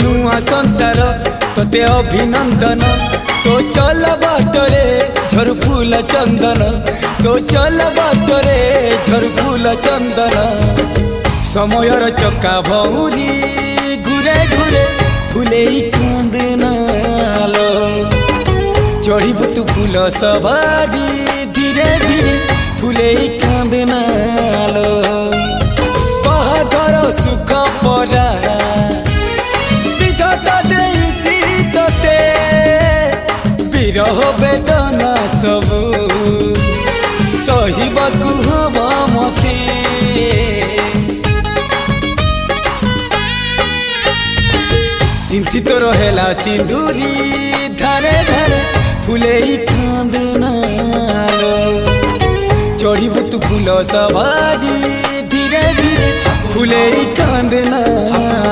नुआ संसार तोते अभिनंदन तो चल बाटरे झर फूल चंदन तो चल बाटरे झर फूल चंदन समयर चक्का भौरी घुरे घुरे फूले कांदनालो चढ़ीबु तू फूल सवारी धीरे धीरे फूले कांदनालो बाहाघर सुख परा विधाता देइछि तोते विरह वेदना सबु सहिबाकु हवा मते सिंथी तो रहेला सिंदूरी धारे धारे फूले कांदनालो चढ़ीबु तू फूल सवारी धीरे धीरे फूले कांदनालो।